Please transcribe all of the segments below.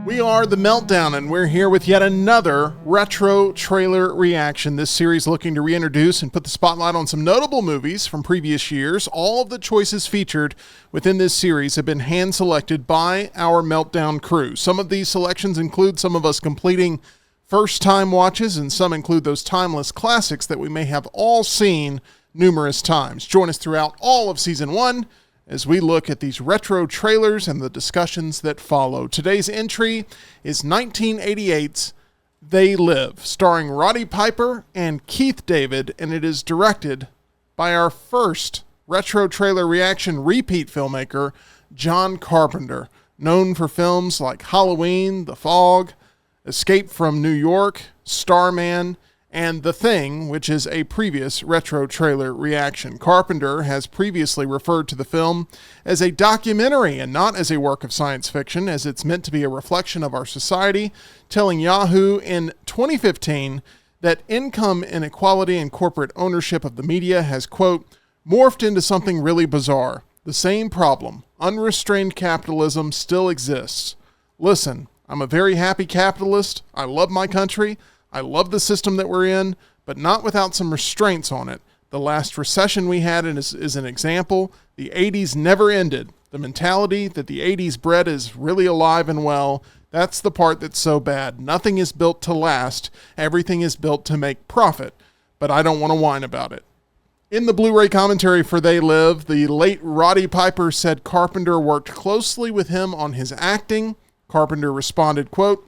We are the Meltdown, and we're here with yet another retro trailer reaction. This series looking to reintroduce and put the spotlight on some notable movies from previous years. All of the choices featured within this series have been hand-selected by our Meltdown crew. Some of these selections include some of us completing first-time watches, and some include those timeless classics that we may have all seen numerous times. Join us throughout all of Season 1 as we look at these retro trailers and the discussions that follow. Today's entry is 1988's They Live, starring Roddy Piper and Keith David, and it is directed by our first retro trailer reaction repeat filmmaker, John Carpenter, known for films like Halloween, The Fog, Escape from New York, Starman, and The Thing, which is a previous retro trailer reaction. Carpenter has previously referred to the film as a documentary and not as a work of science fiction, as it's meant to be a reflection of our society, telling Yahoo in 2015 that income inequality and corporate ownership of the media has, quote, morphed into something really bizarre. The same problem, unrestrained capitalism, still exists. Listen, I'm a very happy capitalist. I love my country. I love the system that we're in, but not without some restraints on it. The last recession we had is an example. The 80s never ended. The mentality that the 80s bred is really alive and well. That's the part that's so bad. Nothing is built to last. Everything is built to make profit. But I don't want to whine about it. In the Blu-ray commentary for They Live, the late Roddy Piper said Carpenter worked closely with him on his acting. Carpenter responded, quote,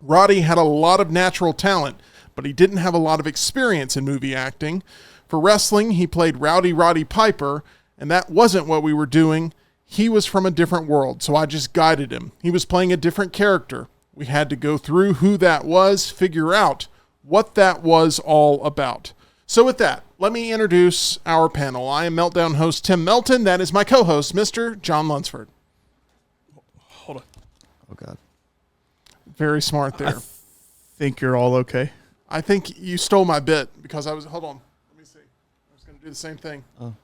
Roddy had a lot of natural talent, but he didn't have a lot of experience in movie acting. For wrestling, he played Rowdy Roddy Piper, and that wasn't what we were doing. He was from a different world, so I just guided him. He was playing a different character. We had to go through who that was, figure out what that was all about. So with that, let me introduce our panel. I am Meltdown host Tim Melton. That is my co-host, Mr. John Lunsford. Hold on. Oh, God. Very smart there. I think you're all okay. I think you stole my bit because I was, hold on. Let me see. I was going to do the same thing. Oh.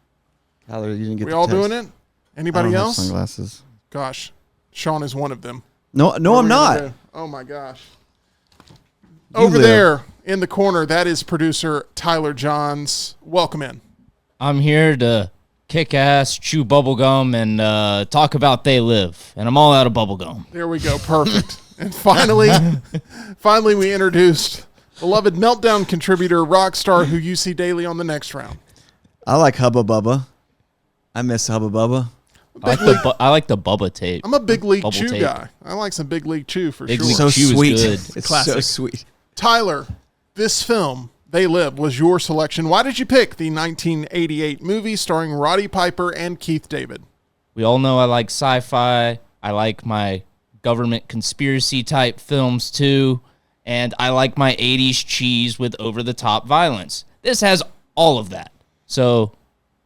Tyler, you didn't get we the all test. doing it? Anybody else? Sunglasses. Gosh, Sean is one of them. No, I'm not. Oh my gosh. You Over live. there in the corner, that is producer Tyler Johns. Welcome in. I'm here to kick ass, chew bubblegum, and talk about They Live. And I'm all out of bubblegum. There we go. Perfect. And finally we introduced beloved Meltdown contributor, rock star, who you see daily on the next round. I like Hubba Bubba. I miss Hubba Bubba. I like the Bubba tape. I'm a big league Bubble chew tape. guy. I like some big league chew for Big sure. league So She was sweet. good. It's Classic. so sweet. Tyler, this film, They Live, was your selection. Why did you pick the 1988 movie starring Roddy Piper and Keith David? We all know I like sci-fi. I like my government conspiracy type films too. And I like my 80s cheese with over-the-top violence. This has all of that. So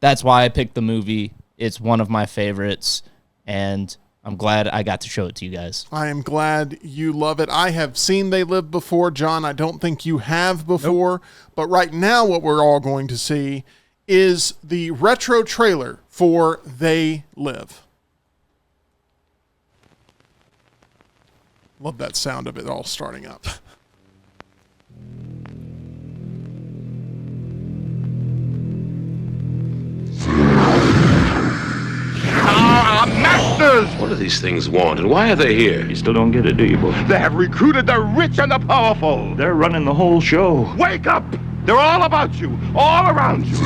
that's why I picked the movie. It's one of my favorites. And I'm glad I got to show it to you guys. I am glad you love it. I have seen They Live before, John. I don't think you have before. Nope. But right now what we're all going to see is the retro trailer for They Live. Love that sound of it all starting up. Masters! What do these things want, and why are they here? You still don't get it, do you, boy? They have recruited the rich and the powerful. They're running the whole show. Wake up! They're all about you, all around you.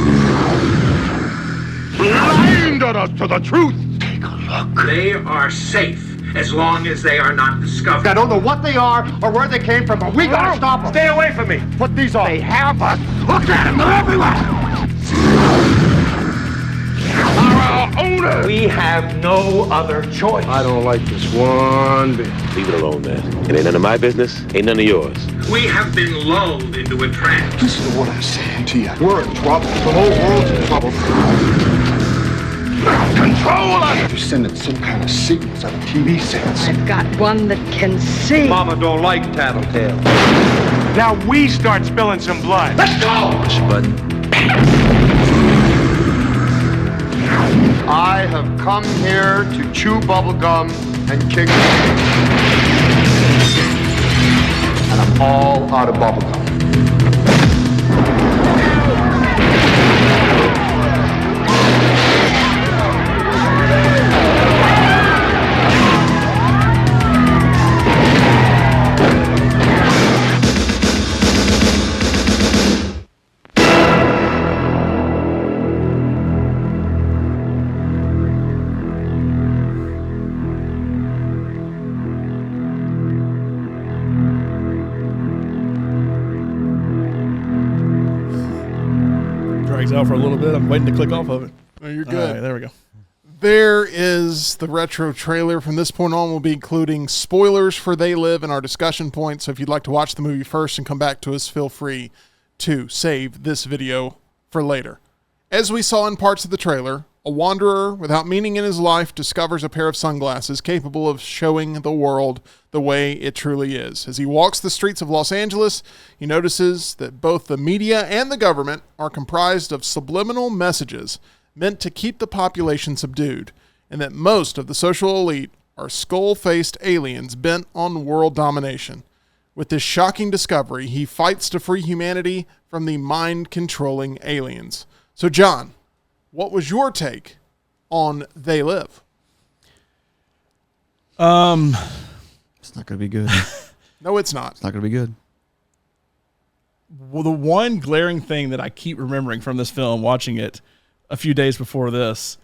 Blinded us to the truth. Take a look. They are safe as long as they are not discovered. I don't know what they are or where they came from, but we gotta stop them. Stay away from me. Put these on. They have us. Look at them. They're everywhere. Our owners. We have no other choice. I don't like this one bit. Leave it alone, man. It ain't none of my business. Ain't none of yours. We have been lulled into a trance. Listen to what I'm saying to you. We're in trouble. The whole world's in trouble. Control us. You're sending some kind of signals out of TV sets. I've got one that can see. Mama don't like tattletale. Now we start spilling some blood. Let's go. Push a button. I have come here to chew bubblegum and kick. all out of bubblegum. Drags out for a little bit. I'm waiting to click off of it. No, you're All good. right, there we go. There is the retro trailer. From this point on, we'll be including spoilers for They Live in our discussion points. So if you'd like to watch the movie first and come back to us, feel free to save this video for later. As we saw in parts of the trailer, a wanderer without meaning in his life discovers a pair of sunglasses capable of showing the world the way it truly is. As he walks the streets of Los Angeles, he notices that both the media and the government are comprised of subliminal messages meant to keep the population subdued, and that most of the social elite are skull-faced aliens bent on world domination. With this shocking discovery, he fights to free humanity from the mind-controlling aliens. So, John, what was your take on They Live? It's not going to be good. No, it's not. It's not going to be good. Well, the one glaring thing that I keep remembering from this film, watching it a few days before this,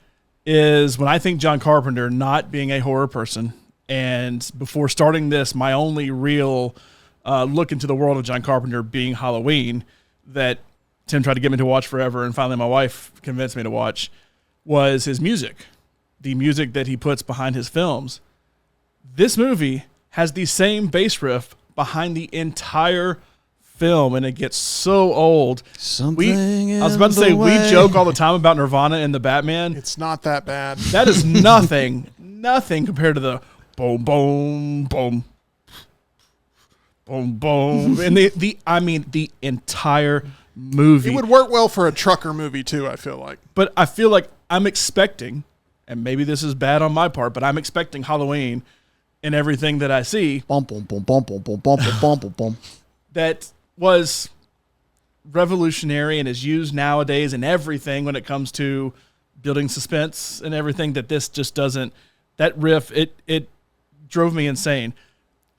is when I think John Carpenter not being a horror person, and before starting this, my only real look into the world of John Carpenter being Halloween, that Tim tried to get me to watch forever, and finally my wife convinced me to watch, was his music. The music that he puts behind his films. This movie has the same bass riff behind the entire film, and it gets so old. Something I was about to say, we joke all the time about Nirvana and the Batman. It's not that bad. That is nothing compared to the boom, boom, boom, boom, boom. And the entire movie. It would work well for a trucker movie too, I feel like. But I feel like I'm expecting, and maybe this is bad on my part, but I'm expecting Halloween in everything that I see. Bum, bum, bum, bum, bum, bum, bum, bum, bum, bum. That was revolutionary and is used nowadays in everything when it comes to building suspense and everything, that this just doesn't. That riff, it drove me insane.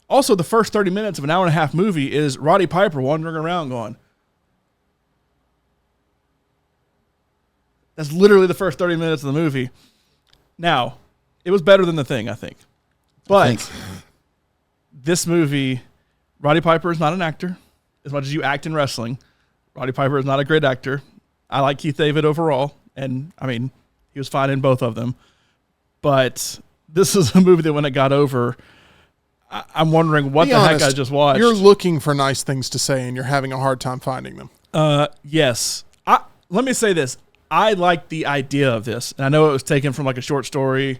Also, the first 30 minutes of an hour and a half movie is Roddy Piper wandering around going. That's literally the first 30 minutes of the movie. Now, it was better than The Thing, I think. But this movie, Roddy Piper is not an actor. As much as you act in wrestling, Roddy Piper is not a great actor. I like Keith David overall, and I mean, he was fine in both of them. But this is a movie that when it got over, I'm wondering what heck I just watched. You're looking for nice things to say, and you're having a hard time finding them. Yes. Let me say this. I like the idea of this, and I know it was taken from like a short story,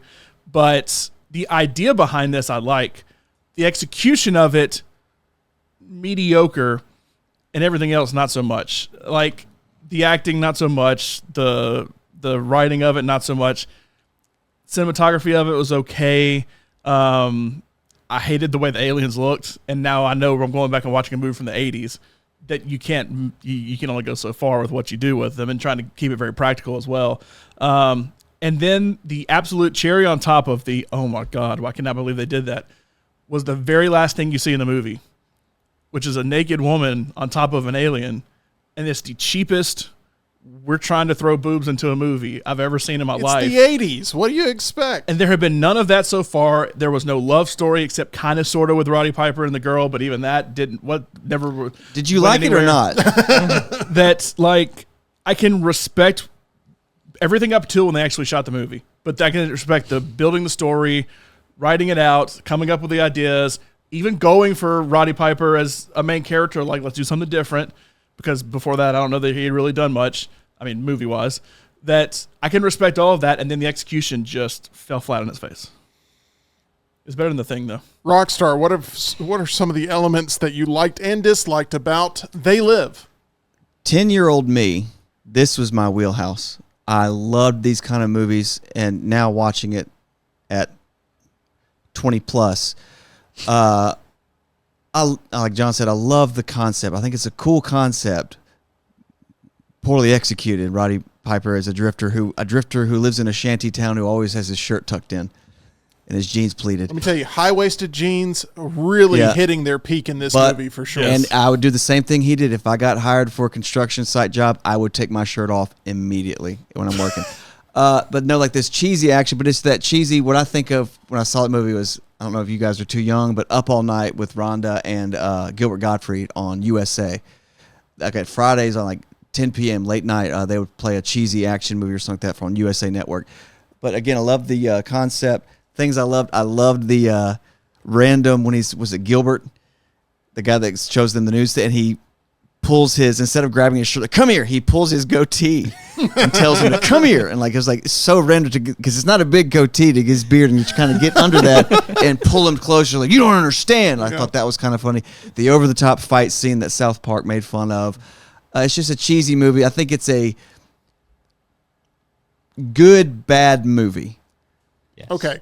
but the idea behind this I like. The execution of it, mediocre, and everything else not so much. Like the acting, not so much. The writing of it, not so much. Cinematography of it was okay. I hated the way the aliens looked, and now I know I'm going back and watching a movie from the 80s that you can't, you can only go so far with what you do with them, and trying to keep it very practical as well. And then the absolute cherry on top of the, oh my God, why can I believe they did that, was the very last thing you see in the movie, which is a naked woman on top of an alien. And it's the cheapest, we're trying to throw boobs into a movie I've ever seen in my life. It's the 80s. What do you expect? And there have been none of that so far. There was no love story except kind of sort of with Roddy Piper and the girl, but even that never. Did you like anywhere. it or not? That's like, I can respect everything up till when they actually shot the movie, but I can respect the building the story, writing it out, coming up with the ideas, even going for Roddy Piper as a main character. Like, let's do something different. Because before that, I don't know that he had really done much. I mean, movie-wise. That I can respect all of that, and then the execution just fell flat on its face. It's better than The Thing, though. Rockstar, what are some of the elements that you liked and disliked about They Live? 10-year-old me, this was my wheelhouse. I loved these kind of movies, and now watching it at 20 plus, like John said, I love the concept. I think it's a cool concept. Poorly executed. Roddy Piper is a drifter who lives in a shanty town who always has his shirt tucked in and his jeans pleated. Let me tell you, high-waisted jeans really hitting their peak in this movie for sure. And I would do the same thing he did. If I got hired for a construction site job, I would take my shirt off immediately when I'm working. But no, like this cheesy action, but it's that cheesy. What I think of when I saw that movie was, I don't know if you guys are too young, but Up All Night with Rhonda and Gilbert Gottfried on USA. Like at Fridays on like 10 p.m. late night, they would play a cheesy action movie or something like that on USA Network. But again, I love the concept. Things I loved the random when was it Gilbert, the guy that shows them the news, and he pulls his, instead of grabbing his shirt, like, come here, he pulls his goatee and tells him to come here. And like, it was like so random because it's not a big goatee to get his beard, and you kind of get under that and pull him closer. Like, you don't understand. I thought that was kind of funny. The over-the-top fight scene that South Park made fun of. It's just a cheesy movie. I think it's a good, bad movie. Yes. Okay.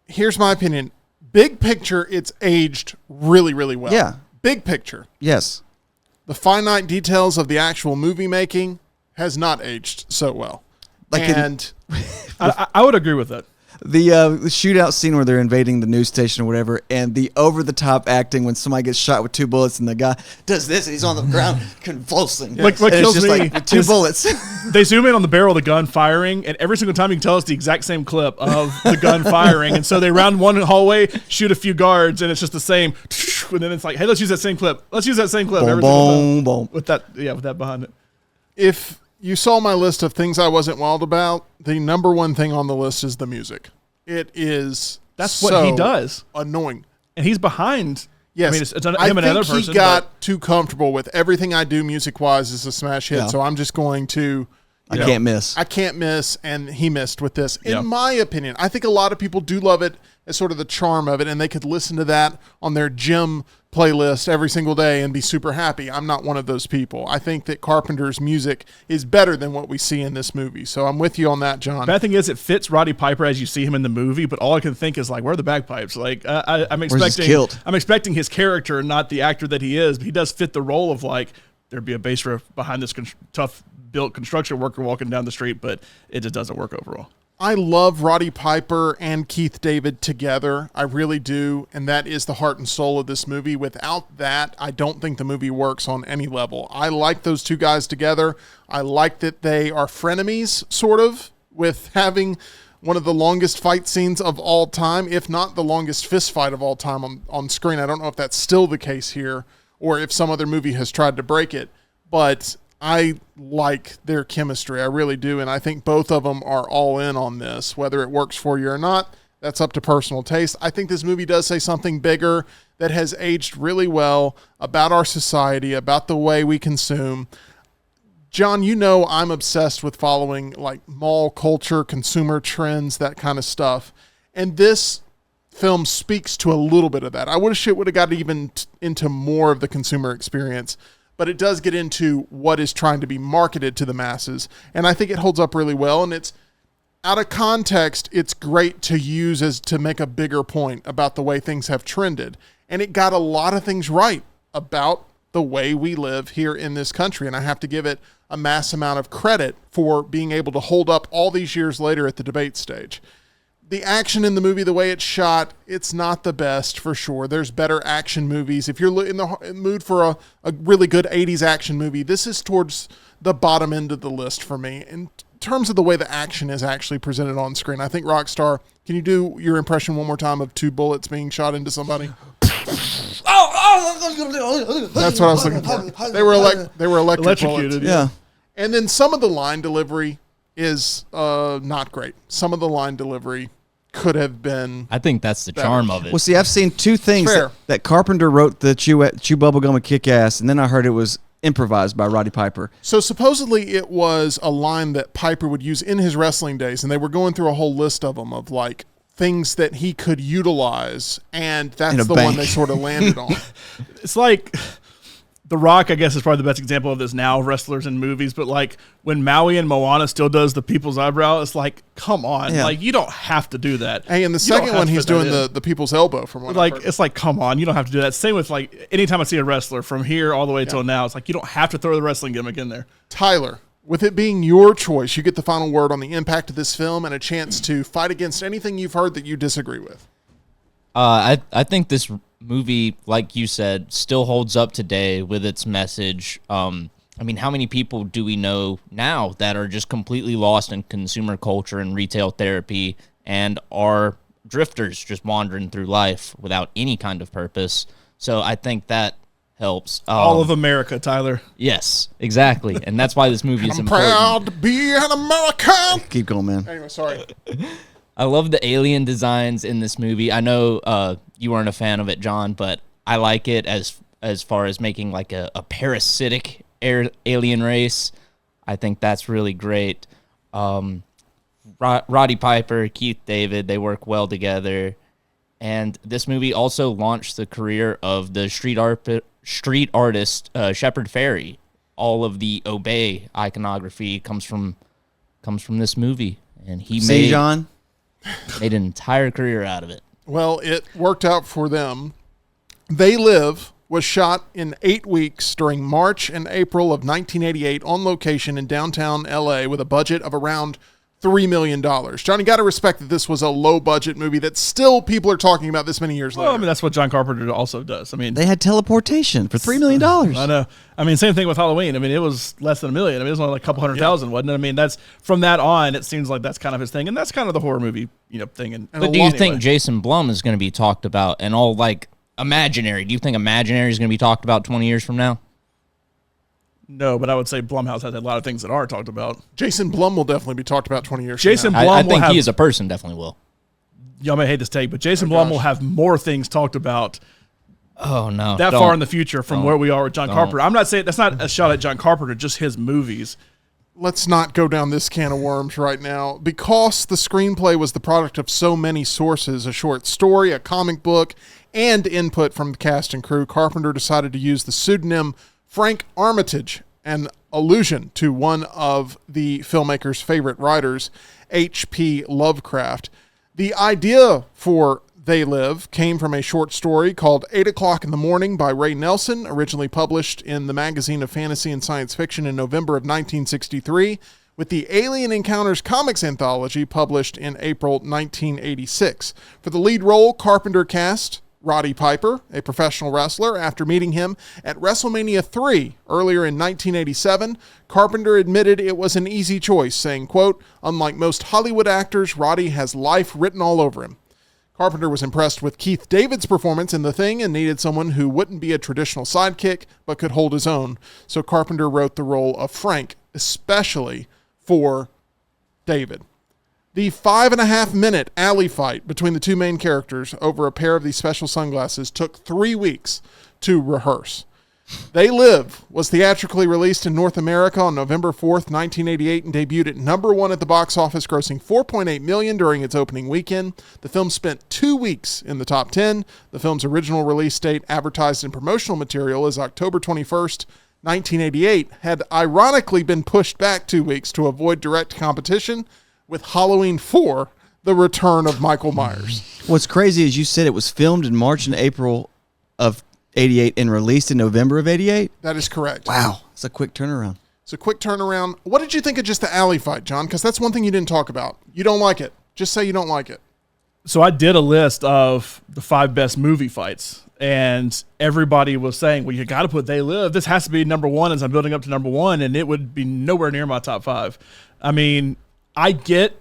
Here's my opinion. Big picture, it's aged really, really well. Yeah. Big picture. Yes. The finite details of the actual movie making has not aged so well. Like I would agree with that. The shootout scene where they're invading the news station or whatever, and the over-the-top acting when somebody gets shot with 2 bullets and the guy does this and he's on the ground convulsing. What and kills it's just me like 2 bullets. They zoom in on the barrel of the gun firing, and every single time you can tell it's the exact same clip of the gun firing. And so they round one hallway, shoot a few guards, and it's just the same. And then it's like, hey, let's use that same clip. Let's use that same clip. Boom, every single boom, time. boom. With that behind it. If you saw my list of things I wasn't wild about, the number one thing on the list is the music. It is That's what he does. Annoying. And he's behind. Yes. I mean, it's him I and another think person. he got too comfortable with everything I do music-wise is a smash hit, Yeah. so I'm just going to... I can't miss. I can't miss, and he missed with this. In Yeah. my opinion, I think a lot of people do love it as sort of the charm of it, and they could listen to that on their gym playlist every single day and be super happy. I'm not one of those people. I think that Carpenter's music is better than what we see in this movie, so I'm with you on that, John. Bad thing is, it fits Roddy Piper as you see him in the movie, but all I can think is like, where are the bagpipes? Like, I'm expecting his character, not the actor that he is. But he does fit the role of like there'd be a bass riff behind this tough built construction worker walking down the street, but it just doesn't work overall. I love Roddy Piper and Keith David together. I really do. And that is the heart and soul of this movie. Without that, I don't think the movie works on any level. I like those two guys together. I like that they are frenemies, sort of, with having one of the longest fight scenes of all time, if not the longest fist fight of all time on screen. I don't know if that's still the case here or if some other movie has tried to break it. But I like their chemistry. I really do. And I think both of them are all in on this. Whether it works for you or not, that's up to personal taste. I think this movie does say something bigger that has aged really well about our society, about the way we consume. John, you know I'm obsessed with following like mall culture, consumer trends, that kind of stuff. And this film speaks to a little bit of that. I wish it would have got even into more of the consumer experience, but it does get into what is trying to be marketed to the masses. And I think it holds up really well. And it's out of context. It's great to use as to make a bigger point about the way things have trended. And it got a lot of things right about the way we live here in this country. And I have to give it a mass amount of credit for being able to hold up all these years later at the debate stage. The action in the movie, the way it's shot, it's not the best for sure. There's better action movies. If you're in the mood for a really good 80s action movie, this is towards the bottom end of the list for me. In terms of the way the action is actually presented on screen, I think Rockstar, can you do your impression one more time of 2 bullets being shot into somebody? That's what I was looking for. They were electrocuted. Yeah. And then some of the line delivery is not great. Some of the line delivery could have been. I think that's the charm of it. Well, see, I've seen 2 things that Carpenter wrote the chew bubblegum and kick ass, and then I heard it was improvised by Roddy Piper. So supposedly it was a line that Piper would use in his wrestling days, and they were going through a whole list of them of like things that he could utilize, and that's the one they sort of landed on. It's like The Rock, I guess, is probably the best example of this now, wrestlers in movies. But like when Maui and Moana still does the people's eyebrow, it's like, come on, like you don't have to do that. Hey, in the second one, he's doing the people's elbow from what like it's like, come on, you don't have to do that. Same with like anytime I see a wrestler from here all the way till now, it's like you don't have to throw the wrestling gimmick in there. Tyler, with it being your choice, you get the final word on the impact of this film and a chance to fight against anything you've heard that you disagree with. I think this movie, like you said, still holds up today with its message. I mean, how many people do we know now that are just completely lost in consumer culture and retail therapy and are drifters just wandering through life without any kind of purpose? So I think that helps. All of America, Tyler. Yes, exactly. And that's why this movie is I'm important. proud to be an American. Keep going, man. Anyway, sorry. I love the alien designs in this movie. I know you weren't a fan of it, John, but I like it as far as making like a parasitic alien race. I think that's really great. Roddy Piper, Keith David, they work well together. And this movie also launched the career of the street artist Shepard Fairey. All of the Obey iconography comes from this movie, and he made an entire career out of it. Well, it worked out for them. They Live was shot in 8 weeks during March and April of 1988 on location in downtown LA with a budget of around $3 million. Johnny, got to respect that this was a low-budget movie that still people are talking about this many years later. Well, I mean, that's what John Carpenter also does. I mean, they had teleportation for $3 million. I know. I mean, same thing with Halloween. I mean, it was less than $1 million. I mean, it was only like a couple 100,000, wasn't it? I mean, that's from that on, it seems like that's kind of his thing, and that's kind of the horror movie, thing. But do you think Jason Blum is going to be talked about and all like Imaginary? Do you think Imaginary is going to be talked about 20 years from now? No, but I would say Blumhouse has a lot of things that are talked about. Jason Blum will definitely be talked about 20 years Jason from now. Blum I think he as a person definitely will. Y'all may hate this take, but Jason Blum will have more things talked about far in the future from where we are with John Carpenter. I'm not saying that's not a shot at John Carpenter, just his movies. Let's not go down this can of worms right now. Because the screenplay was the product of so many sources, a short story, a comic book, and input from the cast and crew, Carpenter decided to use the pseudonym Frank Armitage, an allusion to one of the filmmaker's favorite writers, H.P. Lovecraft. The idea for They Live came from a short story called 8 O'Clock in the Morning by Ray Nelson, originally published in the Magazine of Fantasy and Science Fiction in November of 1963, with the Alien Encounters comics anthology published in April 1986. For the lead role, Carpenter cast Roddy Piper, a professional wrestler. After meeting him at WrestleMania 3 earlier in 1987, Carpenter admitted it was an easy choice, saying, quote, "Unlike most Hollywood actors, Roddy has life written all over him." Carpenter was impressed with Keith David's performance in The Thing and needed someone who wouldn't be a traditional sidekick but could hold his own. So Carpenter wrote the role of Frank, especially for David. The 5.5-minute alley fight between the two main characters over a pair of these special sunglasses took 3 weeks to rehearse. They Live was theatrically released in North America on November 4th, 1988, and debuted at number 1 at the box office, grossing $4.8 million during its opening weekend. The film spent 2 weeks in the top 10. The film's original release date, advertised in promotional material, as October 21st, 1988, had ironically been pushed back 2 weeks to avoid direct competition with Halloween 4, The Return of Michael Myers. What's crazy is you said it was filmed in March and April of 88 and released in November of 88? That is correct. Wow. It's a quick turnaround. It's a quick turnaround. What did you think of just the alley fight, John? Because that's one thing you didn't talk about. You don't like it. Just say you don't like it. So I did a list of the 5 best movie fights, and everybody was saying, well, you got to put They Live. This has to be number 1 as I'm building up to number 1, and it would be nowhere near my top 5. I mean, I get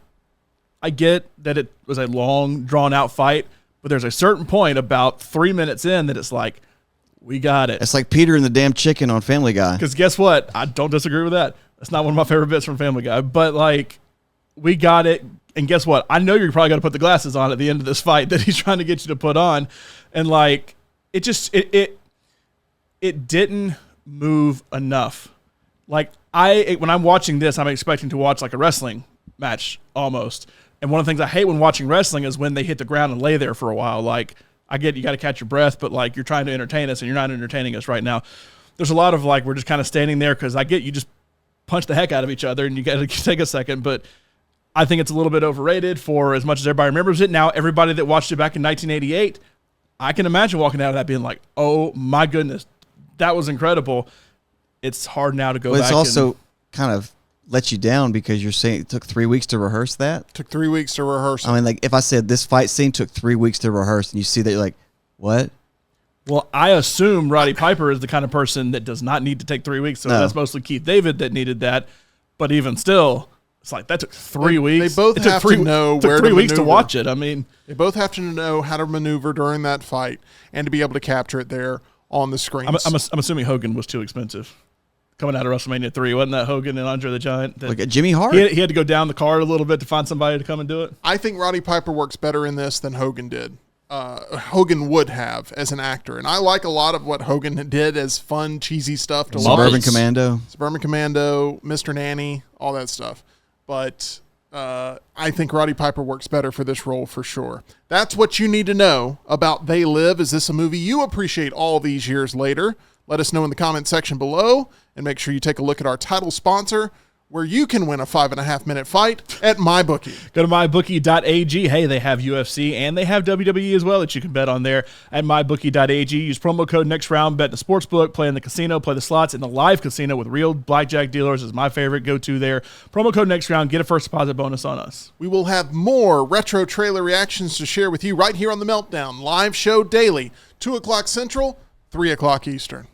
that it was a long, drawn-out fight, but there's a certain point about 3 minutes in that it's like, we got it. It's like Peter and the damn chicken on Family Guy. Because guess what? I don't disagree with that. That's not one of my favorite bits from Family Guy. But, like, we got it. And guess what? I know you're probably going to put the glasses on at the end of this fight that he's trying to get you to put on. And, like, it just it didn't move enough. Like, when I'm watching this, I'm expecting to watch, like, a wrestling match almost. And one of the things I hate when watching wrestling is when they hit the ground and lay there for a while. Like, I get you got to catch your breath, but like you're trying to entertain us and you're not entertaining us right now. there's a lot of like we're just kind of standing there because I get you just punch the heck out of each other and you got to take a second, but I think it's a little bit overrated for as much as everybody remembers it. Now, everybody that watched it back in 1988, I can imagine walking out of that being like, oh my goodness, that was incredible. It's hard now to go back. It's also kind of let you down because you're saying it took 3 weeks to rehearse that. Took 3 weeks to rehearse. I mean, like if I said this fight scene took 3 weeks to rehearse and you see that, you're like, what? Well, I assume Roddy Piper is the kind of person that does not need to take 3 weeks. So that's mostly Keith David that needed that. But even still, it's like that took 3 weeks. They both have to know where to 3 weeks to maneuver. watch it. I mean, they both have to know how to maneuver during that fight and to be able to capture it there on the screen. I'm assuming Hogan was too expensive. Coming out of WrestleMania 3, wasn't that Hogan and Andre the Giant? Like a Jimmy Hart? He had to go down the card a little bit to find somebody to come and do it. I think Roddy Piper works better in this than Hogan did. Hogan would have as an actor. And I like a lot of what Hogan did as fun, cheesy stuff to watch. Suburban Commando. Suburban Commando, Mr. Nanny, all that stuff. But I think Roddy Piper works better for this role for sure. That's what you need to know about They Live. Is this a movie you appreciate all these years later? Let us know in the comment section below, and make sure you take a look at our title sponsor, where you can win a 5.5-minute fight at MyBookie. Go to mybookie.ag. Hey, they have UFC and they have WWE as well that you can bet on there at mybookie.ag. Use promo code NEXTROUND, bet in the sportsbook, play in the casino, play the slots in the live casino with real blackjack dealers is my favorite go-to there. Promo code NEXTROUND, get a first deposit bonus on us. We will have more retro trailer reactions to share with you right here on The Meltdown. Live show daily, 2 o'clock Central, 3 o'clock Eastern.